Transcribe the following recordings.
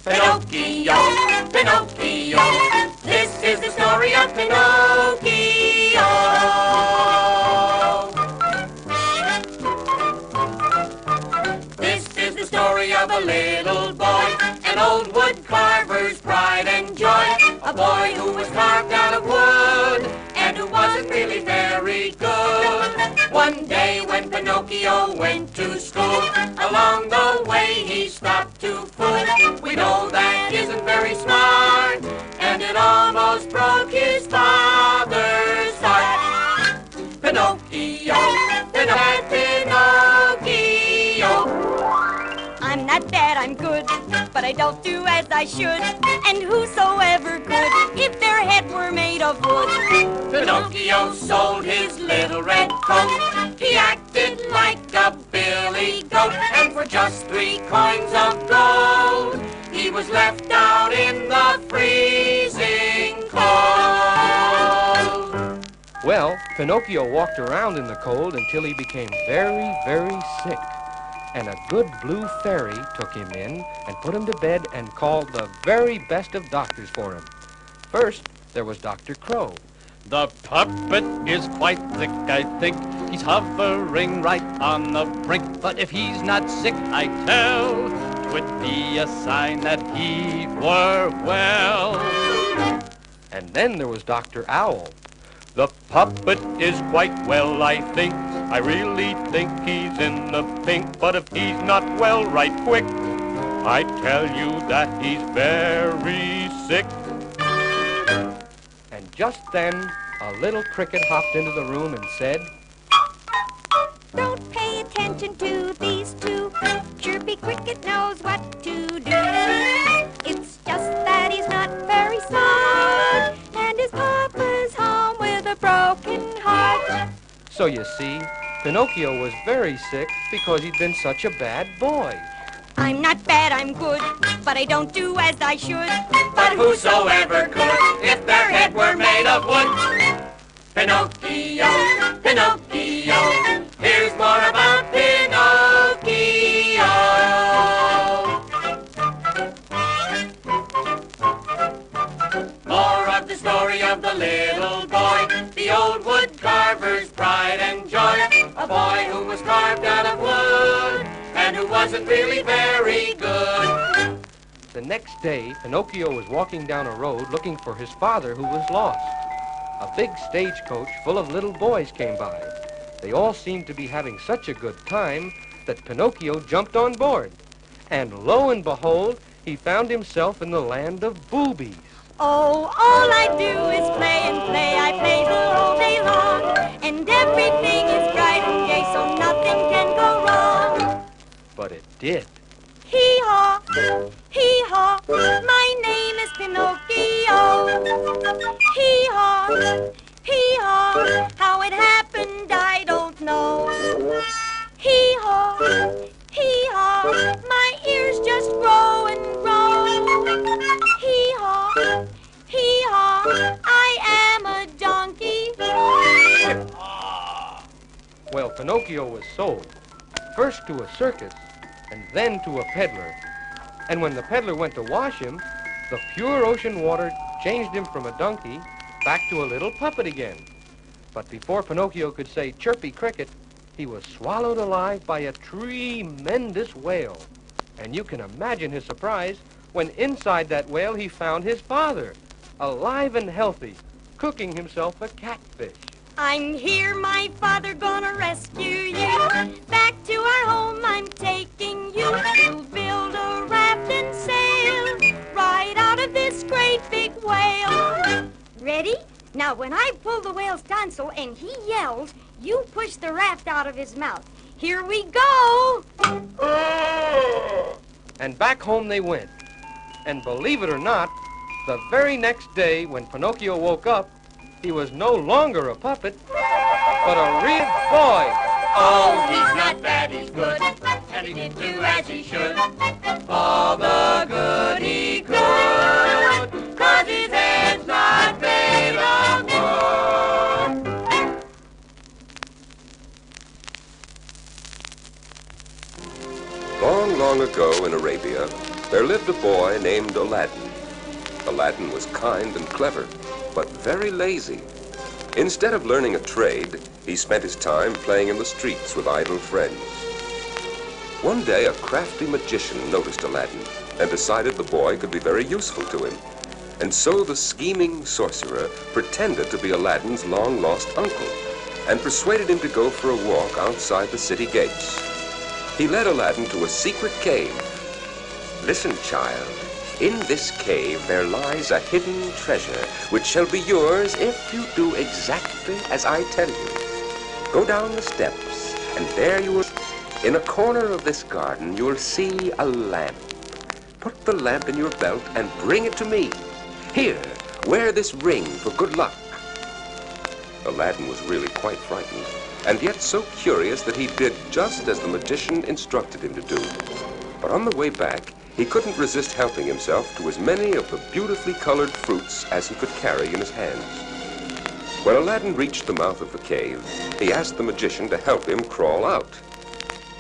Pinocchio, Pinocchio, this is the story of Pinocchio. This is the story of a little boy, an old wood carver's pride and joy. A boy who was carved out of wood and who wasn't really very good. One day when Pinocchio went to school, along the way he stopped to fool. We know that isn't very smart, and it almost broke his father's heart. Pinocchio, Pinocchio. I'm not bad, I'm good, but I don't do as I should. And whosoever could, if their head were made of wood. Pinocchio sold his little red coat. He acted like a billy goat, and for just 3 coins of gold, he was left out in the freezing cold. Well, Pinocchio walked around in the cold until he became very, very sick. And a good blue fairy took him in and put him to bed and called the very best of doctors for him. First, there was Dr. Crow. The puppet is quite thick, I think. He's hovering right on the brink. But if he's not sick, I tell, 'twould be a sign that he were well. And then there was Dr. Owl. The puppet is quite well, I think. I really think he's in the pink. But if he's not well right quick, I tell you that he's very sick. And just then, a little cricket hopped into the room and said, Don't pay attention to these two. Chirpy Cricket knows what to do. It's just that he's not very smart, and his papa's home with a broken heart. So you see, Pinocchio was very sick because he'd been such a bad boy. I'm not bad, I'm good, but I don't do as I should. But whosoever could, if their head were made of wood. Pinocchio, Pinocchio, here's more about Pinocchio. More of the story of the little boy, the old wood carver's pride and joy. A boy who was carved out of wood and who wasn't really very good. The next day, Pinocchio was walking down a road looking for his father who was lost. A big stagecoach full of little boys came by. They all seemed to be having such a good time that Pinocchio jumped on board. And lo and behold, he found himself in the land of boobies. Oh, all I do is play and play. I play the whole day long, and everything is bright and gay, so nothing can go wrong. But it did. Hee-haw, hee-haw, my name is Pinocchio. Hee-haw, hee-haw, how it happened I don't know. Hee-haw, hee-haw, my ears just grow and grow. Hee-haw, hee-haw, I am a donkey. Well, Pinocchio was sold, first to a circus, and then to a peddler. And when the peddler went to wash him, the pure ocean water changed him from a donkey back to a little puppet again. But before Pinocchio could say chirpy cricket, he was swallowed alive by a tremendous whale. And you can imagine his surprise when inside that whale he found his father, alive and healthy, cooking himself a catfish. I'm here, my father, gonna rescue you. Back to our home I'm taking you. We'll build a raft and sail right out of this great big whale. Ready? Now, when I pull the whale's tonsil and he yells, you push the raft out of his mouth. Here we go! And back home they went. And believe it or not, the very next day when Pinocchio woke up, he was no longer a puppet, but a real boy. Oh, he's not bad, he's good, and he did do as he should. All the good he could, 'cause his head's not made of wood. Long, long ago in Arabia, there lived a boy boy named Aladdin. Aladdin was kind and clever, but very lazy. Instead of learning a trade, he spent his time playing in the streets with idle friends. One day, a crafty magician noticed Aladdin and decided the boy could be very useful to him. And so the scheming sorcerer pretended to be Aladdin's long-lost uncle and persuaded him to go for a walk outside the city gates. He led Aladdin to a secret cave. "Listen, child, in this cave there lies a hidden treasure which shall be yours if you do exactly as I tell you. Go down the steps, and there you will... In a corner of this garden, you will see a lamp. Put the lamp in your belt and bring it to me. Here, wear this ring for good luck." Aladdin was really quite frightened, and yet so curious that he did just as the magician instructed him to do. But on the way back, he couldn't resist helping himself to as many of the beautifully colored fruits as he could carry in his hands. When Aladdin reached the mouth of the cave, he asked the magician to help him crawl out.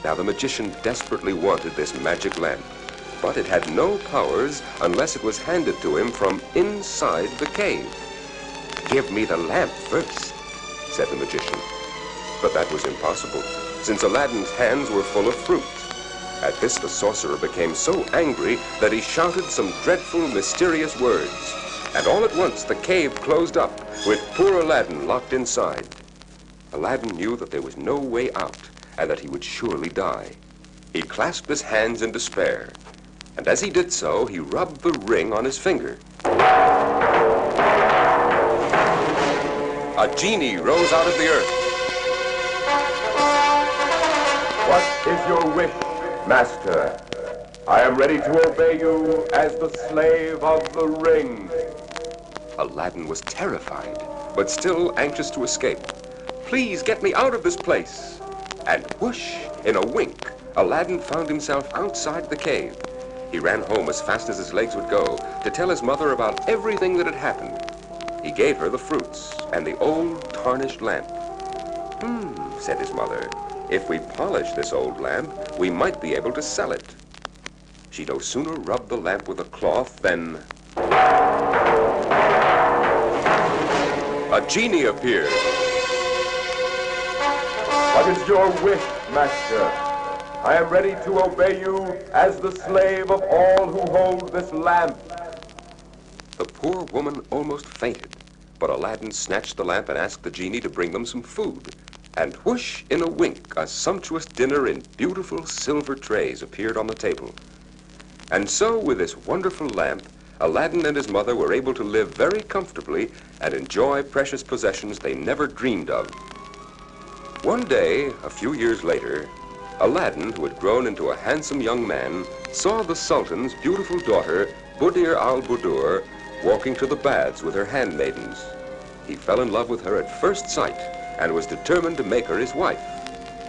Now, the magician desperately wanted this magic lamp, but it had no powers unless it was handed to him from inside the cave. "Give me the lamp first," said the magician. But that was impossible, since Aladdin's hands were full of fruit. At this, the sorcerer became so angry that he shouted some dreadful, mysterious words. And all at once, the cave closed up, with poor Aladdin locked inside. Aladdin knew that there was no way out, and that he would surely die. He clasped his hands in despair, and as he did so, he rubbed the ring on his finger. A genie rose out of the earth. "What is your wish, master? I am ready to obey you as the slave of the ring." Aladdin was terrified, but still anxious to escape. "Please get me out of this place." And whoosh, in a wink, Aladdin found himself outside the cave. He ran home as fast as his legs would go to tell his mother about everything that had happened. He gave her the fruits and the old tarnished lamp. Said his mother, "If we polish this old lamp, we might be able to sell it." She no sooner rubbed the lamp with a cloth than... a genie appeared. "What is your wish, master? I am ready to obey you as the slave of all who hold this lamp." The poor woman almost fainted, but Aladdin snatched the lamp and asked the genie to bring them some food. And whoosh, in a wink, a sumptuous dinner in beautiful silver trays appeared on the table. And so, with this wonderful lamp, Aladdin and his mother were able to live very comfortably and enjoy precious possessions they never dreamed of. One day, a few years later, Aladdin, who had grown into a handsome young man, saw the Sultan's beautiful daughter, Buddir al-Buddur, walking to the baths with her handmaidens. He fell in love with her at first sight and was determined to make her his wife.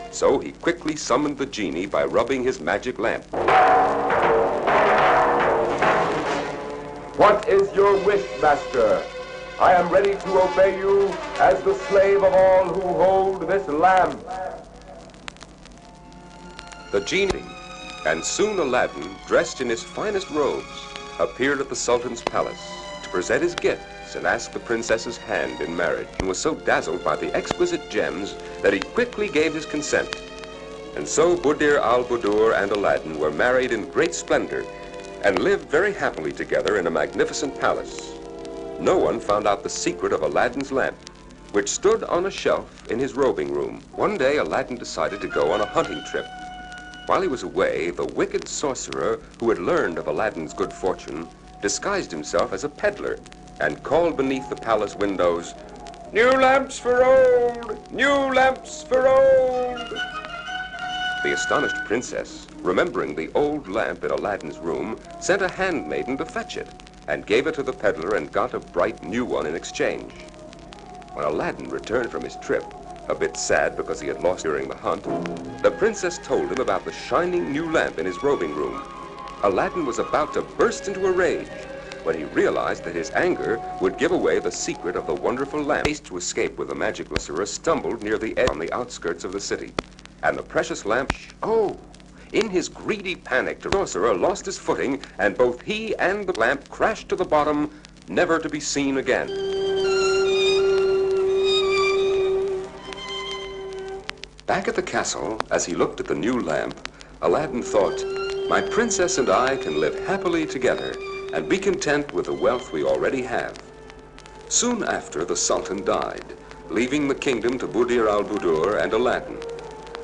So he quickly summoned the genie by rubbing his magic lamp. "What is your wish, master? I am ready to obey you as the slave of all who hold this lamp." The genie, and soon Aladdin, dressed in his finest robes, appeared at the Sultan's palace to present his gifts and ask the princess's hand in marriage, and was so dazzled by the exquisite gems that he quickly gave his consent. And so Buddir al-Buddur and Aladdin were married in great splendor and lived very happily together in a magnificent palace. No one found out the secret of Aladdin's lamp, which stood on a shelf in his robing room. One day, Aladdin decided to go on a hunting trip. While he was away, the wicked sorcerer, who had learned of Aladdin's good fortune, disguised himself as a peddler and called beneath the palace windows, "New lamps for old! New lamps for old!" The astonished princess, remembering the old lamp in Aladdin's room, sent a handmaiden to fetch it, and gave it to the peddler and got a bright new one in exchange. When Aladdin returned from his trip, a bit sad because he had lost during the hunt, the princess told him about the shining new lamp in his robing room. Aladdin was about to burst into a rage when he realized that his anger would give away the secret of the wonderful lamp. Haste to escape with the magic sorcerer stumbled near the edge on the outskirts of the city, and the precious lamp... Oh, In his greedy panic, the sorcerer lost his footing, and both he and the lamp crashed to the bottom, never to be seen again. Back at the castle, as he looked at the new lamp, Aladdin thought, "My princess and I can live happily together and be content with the wealth we already have." Soon after, the Sultan died, leaving the kingdom to Budir al-Budur and Aladdin.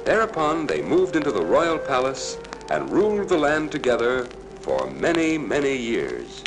Thereupon, they moved into the royal palace and ruled the land together for many, many years.